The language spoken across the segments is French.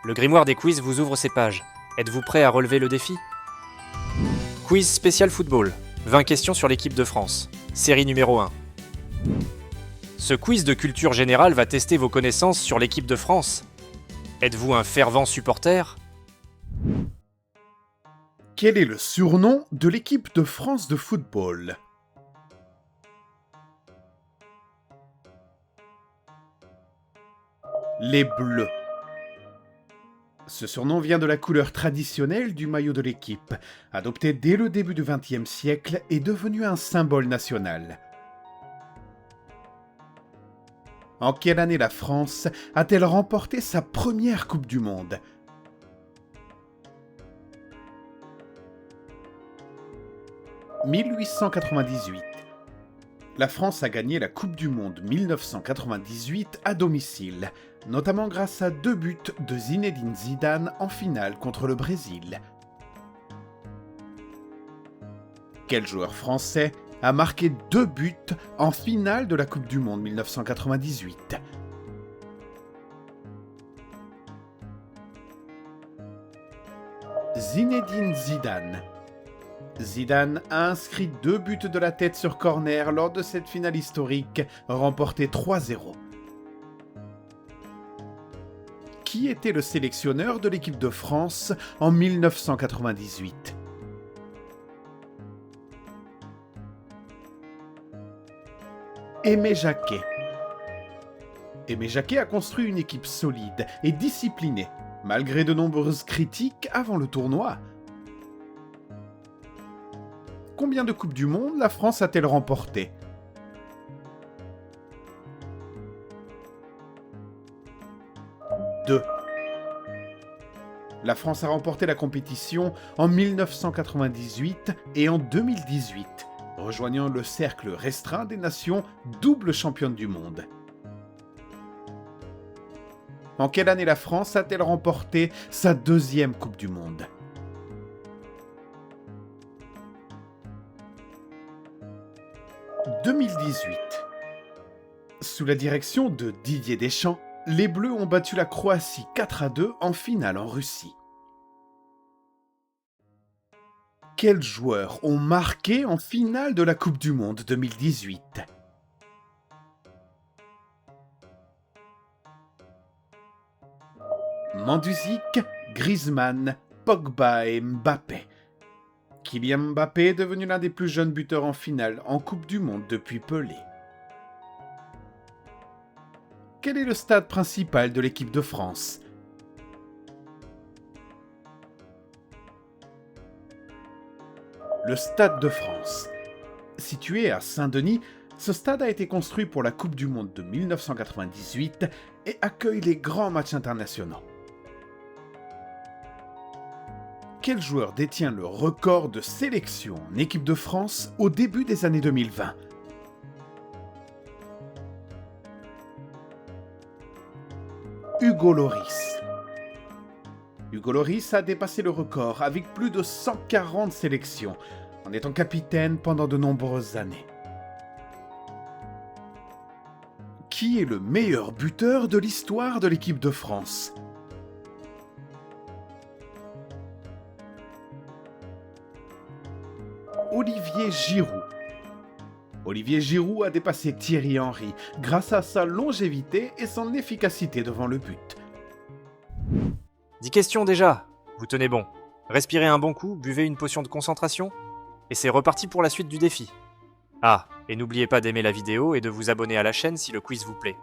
Le grimoire des quiz vous ouvre ses pages. Êtes-vous prêt à relever le défi? Quiz spécial football. 20 questions sur l'équipe de France. Série numéro 1. Ce quiz de culture générale va tester vos connaissances sur l'équipe de France. Êtes-vous un fervent supporter? Quel est le surnom de l'équipe de France de football? Les Bleus. Ce surnom vient de la couleur traditionnelle du maillot de l'équipe, adopté dès le début du XXe siècle et devenu un symbole national. En quelle année la France a-t-elle remporté sa première Coupe du Monde? « 1898. La France a gagné la Coupe du Monde 1998 à domicile, notamment grâce à 2 buts de Zinedine Zidane en finale contre le Brésil. Quel joueur français a marqué 2 buts en finale de la Coupe du Monde 1998? Zinedine Zidane. Zidane a inscrit 2 buts de la tête sur corner lors de cette finale historique, remportée 3-0. Qui était le sélectionneur de l'équipe de France en 1998? Aimé Jacquet. Aimé Jacquet a construit une équipe solide et disciplinée, malgré de nombreuses critiques avant le tournoi. Combien de Coupes du Monde la France a-t-elle remporté? Deux. La France a remporté la compétition en 1998 et en 2018, rejoignant le cercle restreint des nations double championne du monde. En quelle année la France a-t-elle remporté sa 2e Coupe du Monde? 2018. Sous la direction de Didier Deschamps, les Bleus ont battu la Croatie 4-2 en finale en Russie. Quels joueurs ont marqué en finale de la Coupe du Monde 2018? Mandzukic, Griezmann, Pogba et Mbappé. Kylian Mbappé est devenu l'un des plus jeunes buteurs en finale en Coupe du Monde depuis Pelé. Quel est le stade principal de l'équipe de France? Le Stade de France. Situé à Saint-Denis, ce stade a été construit pour la Coupe du Monde de 1998 et accueille les grands matchs internationaux. Quel joueur détient le record de sélection en équipe de France au début des années 2020? Hugo Lloris. Hugo Lloris a dépassé le record avec plus de 140 sélections, en étant capitaine pendant de nombreuses années. Qui est le meilleur buteur de l'histoire de l'équipe de France? Olivier Giroud. Olivier Giroud a dépassé Thierry Henry grâce à sa longévité et son efficacité devant le but. 10 questions déjà. Vous tenez bon. Respirez un bon coup, buvez une potion de concentration, et c'est reparti pour la suite du défi. Ah, et n'oubliez pas d'aimer la vidéo et de vous abonner à la chaîne si le quiz vous plaît.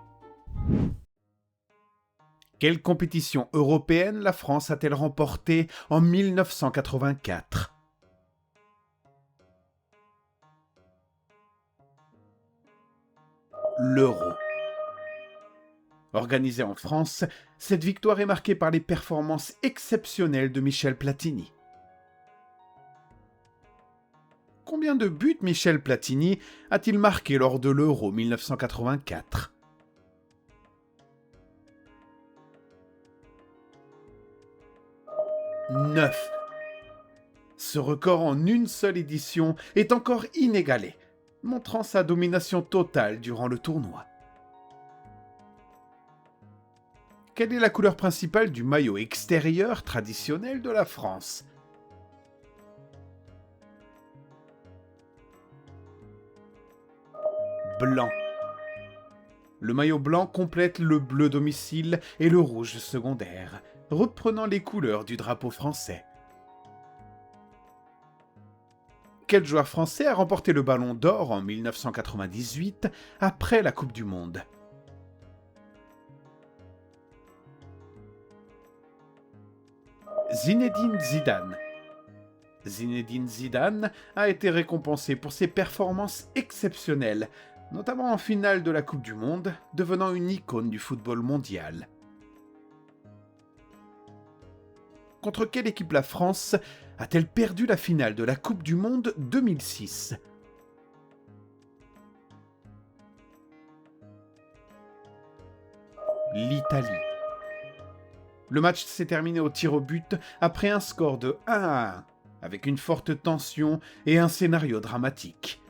Quelle compétition européenne la France a-t-elle remportée en 1984? L'Euro. Organisée en France, cette victoire est marquée par les performances exceptionnelles de Michel Platini. Combien de buts Michel Platini a-t-il marqué lors de l'Euro 1984? 9. Ce record en une seule édition est encore inégalé, montrant sa domination totale durant le tournoi. Quelle est la couleur principale du maillot extérieur traditionnel de la France? Blanc. Le maillot blanc complète le bleu domicile et le rouge secondaire, reprenant les couleurs du drapeau français. Quel joueur français a remporté le Ballon d'Or en 1998 après la Coupe du Monde? Zinedine Zidane. Zinedine Zidane a été récompensé pour ses performances exceptionnelles, notamment en finale de la Coupe du Monde, devenant une icône du football mondial. Contre quelle équipe la France a-t-elle perdu la finale de la Coupe du Monde 2006? L'Italie. Le match s'est terminé au tir au but après un score de 1-1, avec une forte tension et un scénario dramatique.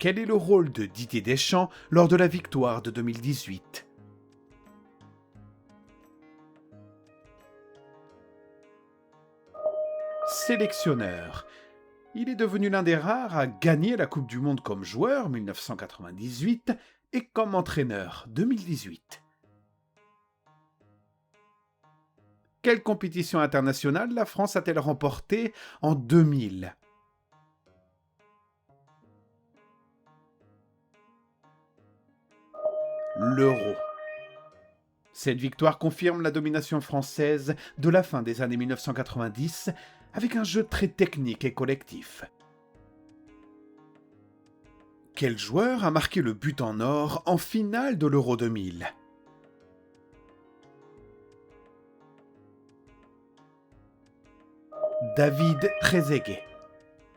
Quel est le rôle de Didier Deschamps lors de la victoire de 2018? Sélectionneur. Il est devenu l'un des rares à gagner la Coupe du Monde comme joueur 1998 et comme entraîneur 2018. Quelle compétition internationale la France a-t-elle remportée en 2000? L'Euro. Cette victoire confirme la domination française de la fin des années 1990 avec un jeu très technique et collectif. Quel joueur a marqué le but en or en finale de l'Euro 2000? David Trezeguet.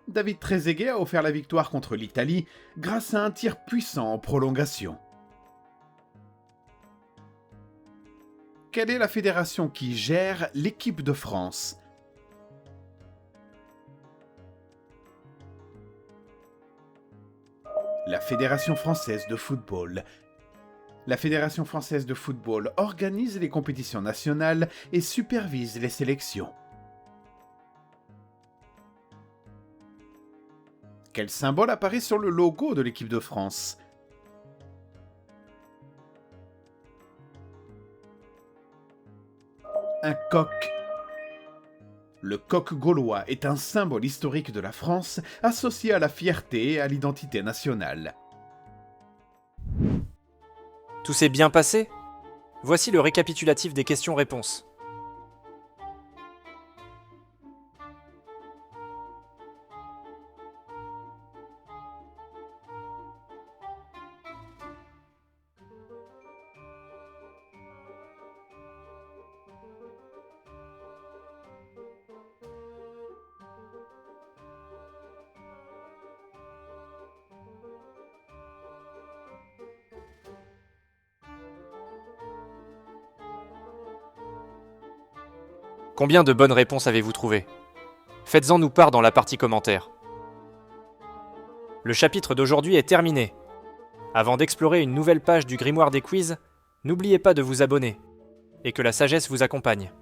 David Trezeguet a offert la victoire contre l'Italie grâce à un tir puissant en prolongation. Quelle est la fédération qui gère l'équipe de France? La Fédération française de football. La Fédération française de football organise les compétitions nationales et supervise les sélections. Quel symbole apparaît sur le logo de l'équipe de France? Un coq. Le coq gaulois est un symbole historique de la France associé à la fierté et à l'identité nationale. Tout s'est bien passé? Voici le récapitulatif des questions-réponses. Combien de bonnes réponses avez-vous trouvé? Faites-en nous part dans la partie commentaires. Le chapitre d'aujourd'hui est terminé. Avant d'explorer une nouvelle page du grimoire des quiz, n'oubliez pas de vous abonner et que la sagesse vous accompagne.